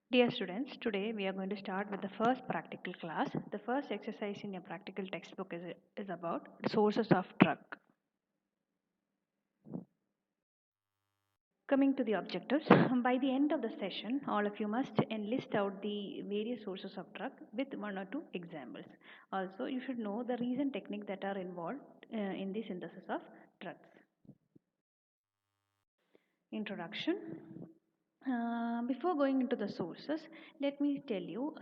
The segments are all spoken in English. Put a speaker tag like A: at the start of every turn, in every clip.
A: Dear students, today we are going to start with the first practical class. The first exercise in your practical textbook is about sources of drug. Coming to the objectives, by the end of the session, all of you must enlist out the various sources of drug with one or two examples. Also, you should know the reason technique that are involved in the synthesis of drugs. Introduction. Before going into the sources, let me tell you,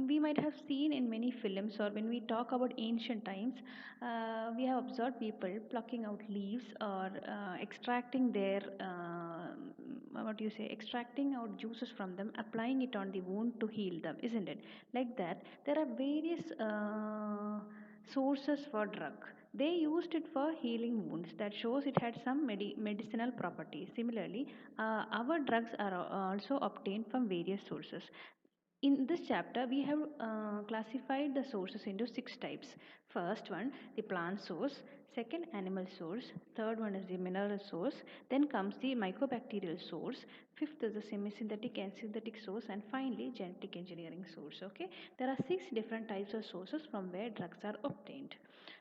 A: we might have seen in many films or when we talk about ancient times, we have observed people plucking out leaves or extracting their, what do you say, extracting out juices from them, applying it on the wound to heal them, isn't it? Like that, there are various sources for drug. They used it for healing wounds. That shows it had some medicinal properties. Similarly, our drugs are also obtained from various sources. In this chapter, we have classified the sources into six types. First one, the plant source. Second, animal source. Third one is the mineral source. Then comes the mycobacterial source. Fifth is the semi-synthetic and synthetic source. And finally, genetic engineering source. Okay, there are six different types of sources from where drugs are obtained.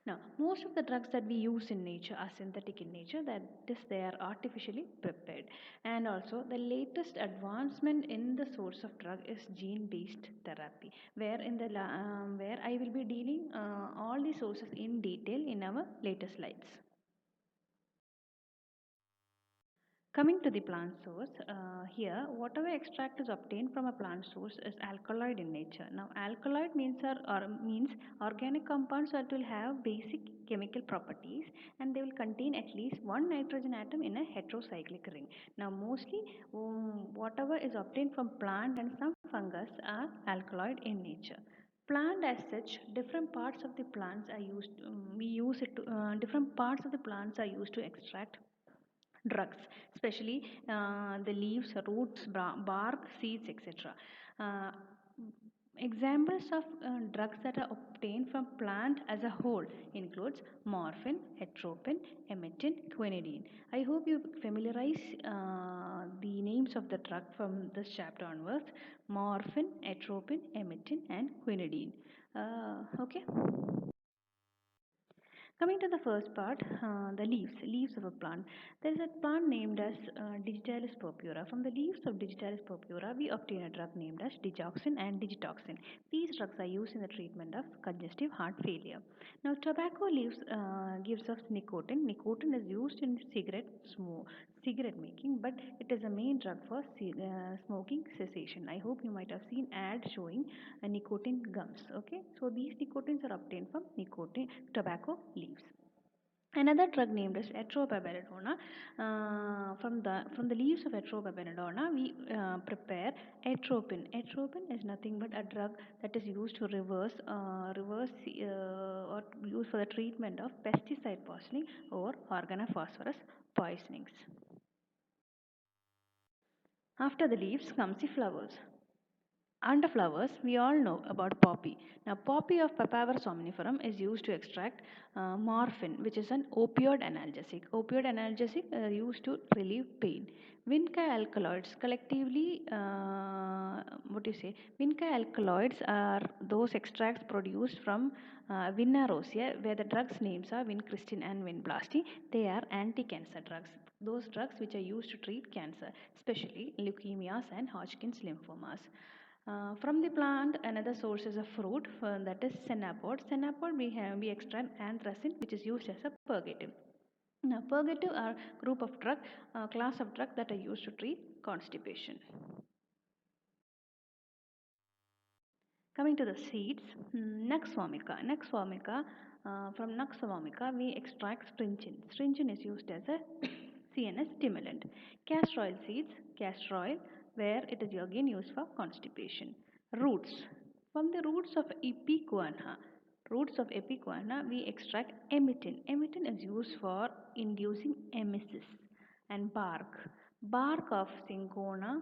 A: Now, most of the drugs that we use in nature are synthetic in nature, that is, they are artificially prepared. And also, the latest advancement in the source of drug is gene-based therapy, where I will be dealing all the sources in detail in our later slides. Coming to the plant source, here whatever extract is obtained from a plant source is alkaloid in nature. Now, alkaloid means organic compounds that will have basic chemical properties and they will contain at least one nitrogen atom in a heterocyclic ring. Now, mostly whatever is obtained from plant and some fungus are alkaloid in nature. Plant as such, different parts of the plants are used. We use it. Different parts of the plants are used to extract drugs, especially the leaves, roots, bark, seeds, etc. Uh, Examples of drugs that are obtained from plant as a whole includes morphine, atropine, emetic, quinidine. I hope you familiarize the names of the drug from this chapter onwards: morphine, atropine, emetic, and quinidine. Okay. Coming to the first part, the leaves of a plant. There is a plant named as Digitalis purpura. From the leaves of Digitalis purpura, we obtain a drug named as digoxin and digitoxin. These drugs are used in the treatment of congestive heart failure. Now, tobacco leaves gives us nicotine. Nicotine is used in cigarette making, but it is a main drug for smoking cessation. I hope you might have seen ads showing nicotine gums. Okay, so these nicotines are obtained from nicotine tobacco leaves. Another drug named as Atropa belladonna. From the leaves of Atropa belladonna, we prepare atropine. Atropine is nothing but a drug that is used to or used for the treatment of pesticide poisoning or organophosphorus poisonings. After the leaves comes the flowers. Under flowers, we all know about poppy. Now, poppy of Papaver somniferum is used to extract morphine, which is an opioid analgesic. Opioid analgesic used to relieve pain. Vinca alkaloids, collectively, what do you say? Vinca alkaloids are those extracts produced from Vinna rosea, where the drugs names are vincristin and vinblastin. They are anti-cancer drugs. Those drugs which are used to treat cancer, especially leukemias and Hodgkin's lymphomas. From the plant, another source is a fruit, that is senapod. Senapod we extract anthracene, which is used as a purgative. Now, purgative are group of class of drug that are used to treat constipation. Coming to the seeds, Nux vomica. Nux vomica, from Nux vomica, we extract stringin. Stringin is used as a CNS stimulant. Castor oil seeds, castor oil, where it is again used for constipation. Roots. From the roots of Epicuana, we extract emitin. Emitin is used for inducing emesis. And bark of cinchona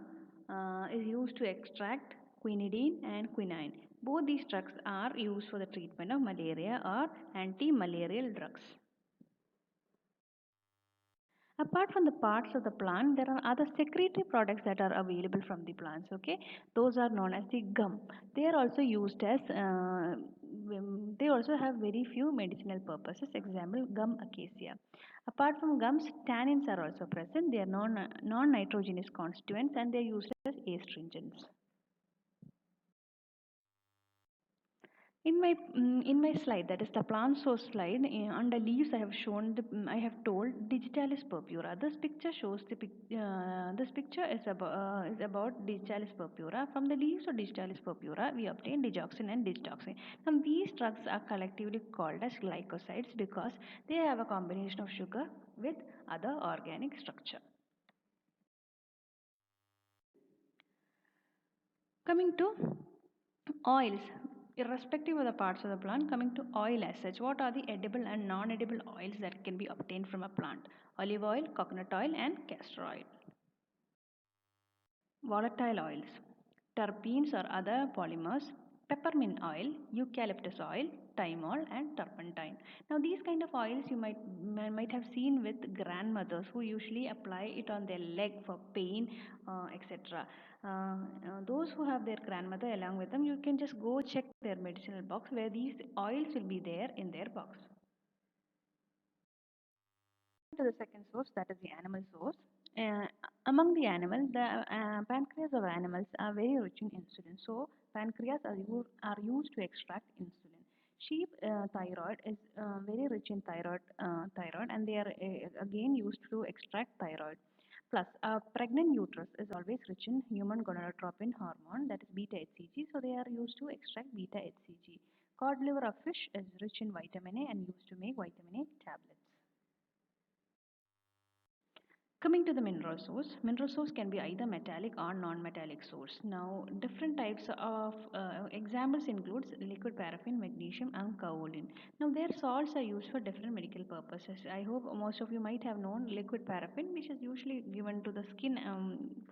A: is used to extract quinidine and quinine. Both these drugs are used for the treatment of malaria or anti-malarial drugs. Apart from the parts of the plant, there are other secretory products that are available from the plants. Okay, those are known as the gum. They are also used as they also have very few medicinal purposes. Example, gum acacia. Apart from gums, tannins are also present. They are non nitrogenous constituents and they are used as astringents. In my slide, that is the plant source slide, under leaves I have shown I have told Digitalis purpura. This picture is about Digitalis purpura. From the leaves of Digitalis purpura, we obtain digoxin and digoxin. Now these drugs are collectively called as glycosides because they have a combination of sugar with other organic structure. Coming to oils, irrespective of the parts of the plant, coming to oil as such, what are the edible and non edible oils that can be obtained from a plant? Olive oil, coconut oil, and castor oil. Volatile oils, terpenes or other polymers, peppermint oil, eucalyptus oil, thymol, and turpentine. Now, these kind of oils you might have seen with grandmothers who usually apply it on their leg for pain, etc. Those who have their grandmother along with them, you can just go check their medicinal box where these oils will be there in their box. To the second source, that is the animal source. Uh, Among the animals, the pancreas of animals are very rich in insulin. So, pancreas are used to extract insulin. Sheep thyroid is very rich in thyroid, and they are again used to extract thyroid. Plus, a pregnant uterus is always rich in human gonadotropin hormone, that is beta HCG. So, they are used to extract beta HCG. Cod liver of fish is rich in vitamin A and used to make vitamin A tablets. Coming to the mineral source can be either metallic or non-metallic source. Now, different types of examples includes liquid paraffin, magnesium, and kaolin. Now, their salts are used for different medical purposes. I hope most of you might have known liquid paraffin, which is usually given to the skin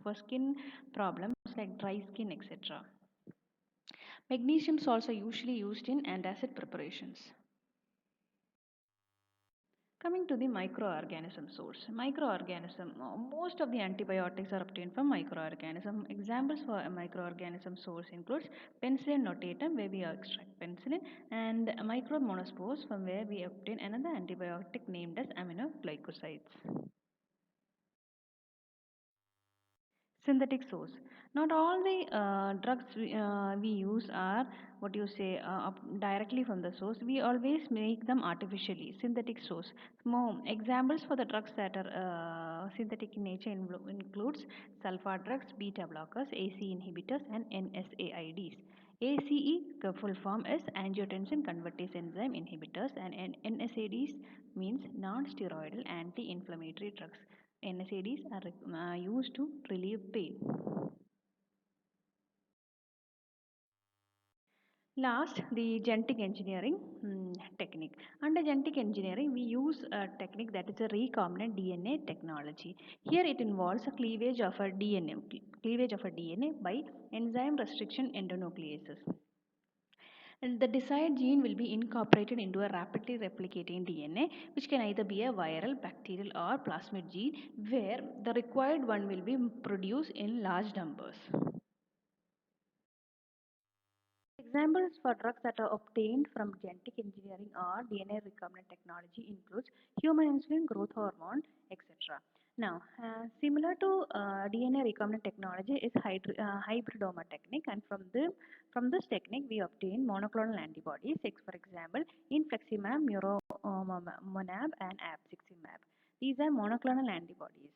A: for skin problems like dry skin, etc. Magnesium salts are usually used in antacid preparations. Coming to the microorganism source. Most of the antibiotics are obtained from microorganism. Examples for a microorganism source includes Penicillin notatum, where we extract penicillin, and micromonospores, from where we obtain another antibiotic named as aminoglycosides. Synthetic source. Not all the drugs we use are what you say directly from the source. We always make them artificially. Synthetic source. More examples for the drugs that are synthetic in nature includes sulfur drugs, beta blockers, ACE inhibitors, and NSAIDs. ACE, the full form is angiotensin convertase enzyme inhibitors, and NSAIDs means non-steroidal anti-inflammatory drugs. NSAIDs are used to relieve pain. Last, the genetic engineering technique. Under genetic engineering, we use a technique that is a recombinant DNA technology. Here, it involves a cleavage of a DNA by enzyme restriction endonucleases. And the desired gene will be incorporated into a rapidly replicating DNA, which can either be a viral, bacterial, or plasmid gene, where the required one will be produced in large numbers. Examples for drugs that are obtained from genetic engineering or DNA recombinant technology includes human insulin, growth hormone, etc. Now, similar to DNA recombinant technology is hybridoma technique, and from this technique we obtain monoclonal antibodies, like for example, infliximab, muromonab, and abciximab. These are monoclonal antibodies.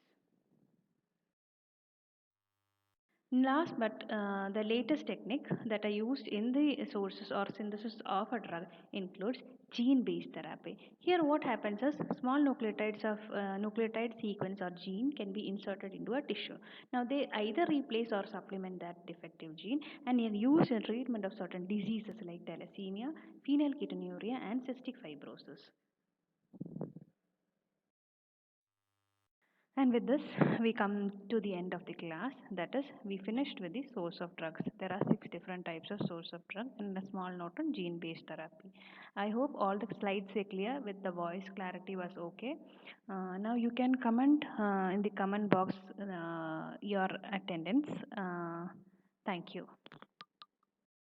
A: Last but the latest technique that are used in the sources or synthesis of a drug includes gene-based therapy. Here, what happens is small nucleotides of nucleotide sequence or gene can be inserted into a tissue. Now, they either replace or supplement that defective gene and are used in treatment of certain diseases like thalassemia, phenylketonuria, and cystic fibrosis. And with this, we come to the end of the class. That is, we finished with the source of drugs. There are six different types of source of drug and a small note on gene-based therapy. I hope all the slides are clear with the voice clarity was okay. Now you can comment in the comment box your attendance. Thank you.